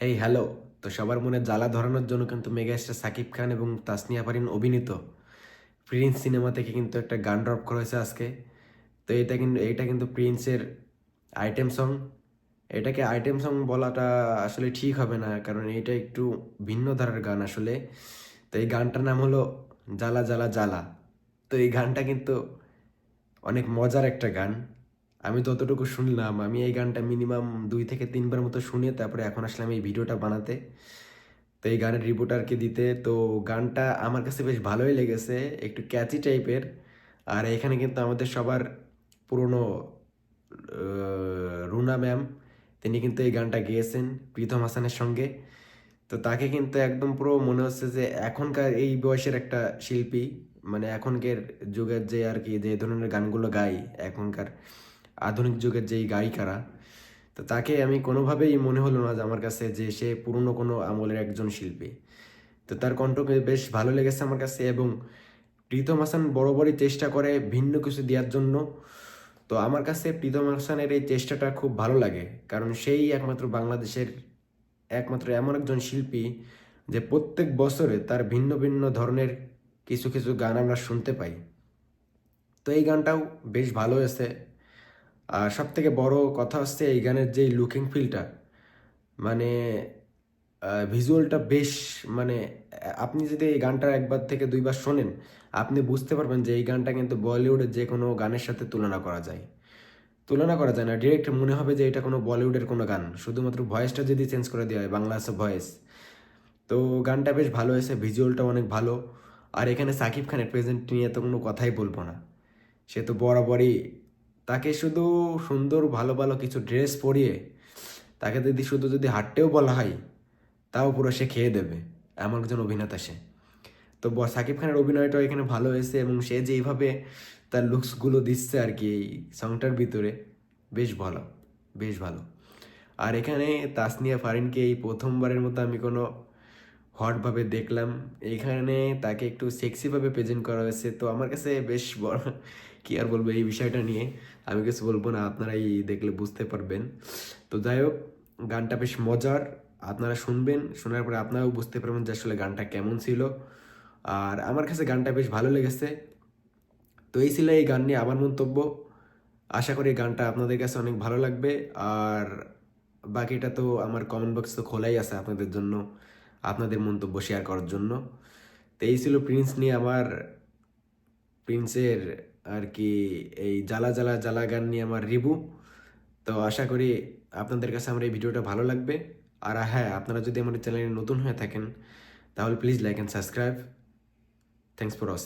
Hey hello. তো সবার মনে জ্বালা ধরানোর জন্য কিন্তু মেগাস্টার সাকিব খান এবং তাসনিয়া ফারিন অভিনীত প্রিন্স সিনেমা থেকে কিন্তু একটা গান ড্রপ করা হয়েছে আজকে। তো এটা কিন্তু প্রিন্সের আইটেম সং। এটাকে আইটেম সং বলাটা আসলে ঠিক হবে না, কারণ এটা একটু ভিন্ন ধারার গান আসলে। তো এই গানটার নাম হলো জ্বালা জ্বালা জ্বালা। তো এই গানটা কিন্তু অনেক মজার একটা গান। আমি যতটুকু শুনলাম, আমি এই গানটা মিনিমাম 2 থেকে 3 বার মতো শুনে তারপরে এখন আসলাম এই ভিডিওটা বানাতে। তো এই গানের রিপোর্ট আর কি দিতে। তো গানটা আমার কাছে বেশ ভালোই লেগেছে, একটু ক্যাচি টাইপের। আর এখানে কিন্তু আমাদের সবার পুরনো রুনা ম্যাম, তিনি কিন্তু এই গানটা গেয়েছেন প্রীতম হাসানের সঙ্গে। তো তাকে কিন্তু একদম পুরো মনে হচ্ছে যে এখনকার এই বয়সের একটা শিল্পী, মানে এখনকার যুগের যে আর কি যে ধরনের গানগুলো গায়, এখনকার আধুনিক যুগের যেই গায়িকারা, তো তাকে আমি কোনোভাবেই মনে হলো না যে আমার কাছে যে সে পুরনো কোনো আমলের একজন শিল্পী। তো তার কণ্ঠকে বেশ ভালো লেগেছে আমার কাছে। এবং প্রীতম হাসান বরাবরই চেষ্টা করে ভিন্ন কিছু দেওয়ার জন্য। তো আমার কাছে প্রীতম হাসানের এই চেষ্টাটা খুব ভালো লাগে, কারণ সেই একমাত্র বাংলাদেশের একমাত্র এমন একজন শিল্পী যে প্রত্যেক বছরে তার ভিন্ন ভিন্ন ধরনের কিছু কিছু গান আমরা শুনতে পাই। তো এই গানটাও বেশ ভালো হয়েছে। আর সব থেকে বড় কথা হচ্ছে এই গানের যে লুকিং ফিলটা, মানে ভিজুয়ালটা বেশ, মানে আপনি যদি এই গানটা 1 থেকে 2 বার শোনেন, আপনি বুঝতে পারবেন যে এই গানটা কিন্তু বলিউডের যে কোনো গানের সাথে তুলনা করা যায়। তুলনা করা যায় না, ডিরেক্ট মনে হবে যে এটা কোনো বলিউডের কোনো গান, শুধুমাত্র ভয়েসটা যদি চেঞ্জ করে দেওয়া হয়, বাংলা আছে ভয়েস। তো গানটা বেশ ভালো হয়েছে, ভিজুয়ালটা অনেক ভালো। আর এখানে সাকিব খানের প্রেজেন্ট নিয়ে তো কোনো কথাই বলবো না। সে তো বরাবরই, তাকে শুধু সুন্দর ভালো ভালো কিছু ড্রেস পরিয়ে তাকে যদি হাঁটতেও বলা হয়, তাও পুরো সে খেয়ে দেবে, এমন একজন অভিনেতা সে। তো সাকিব খানের অভিনয়টাও এখানে ভালো হয়েছে, এবং সে যেইভাবে তার লুকসগুলো দিচ্ছে আর কি এই সংটার ভিতরে, বেশ ভালো, বেশ ভালো। আর এখানে তাসনিয়া ফারিনকে এই প্রথমবারের মতো আমি কোনো হটভাবে দেখলাম। এইখানে তাকে একটু সেক্সিভাবে প্রেজেন্ট করা হয়েছে, তো আমার কাছে বেশ বড়, কী আর বলবো এই বিষয়টা নিয়ে। আমি কিছু বলবো না, আপনারাই দেখলে বুঝতে পারবেন। তো যাই হোক, গানটা বেশ মজার। আপনারা শুনবেন, শোনার পরে আপনারাও বুঝতে পারবেন যে আসলে গানটা কেমন ছিল। আর আমার কাছে গানটা বেশ ভালো লেগেছে। তো এই ছিল এই গান নিয়ে আমার মন্তব্য। আশা করি গানটা আপনাদের কাছে অনেক ভালো লাগবে। আর বাকিটা তো আমার কমেন্ট বক্স তো খোলাই আছে আপনাদের জন্য, আপনাদের মন্তব্য শেয়ার করার জন্য। তো এই ছিল প্রিন্স নিয়ে আমার, প্রিন্সের আর কি এই জ্বালা জ্বালা জ্বালা গান নিয়ে আমার রিভিউ। তো আশা করি আপনাদের কাছে আমার এই ভিডিওটা ভালো লাগবে। আর হ্যাঁ, আপনারা যদি আমার চ্যানেলে নতুন হয়ে থাকেন তাহলে please like and subscribe. Thanks for watching.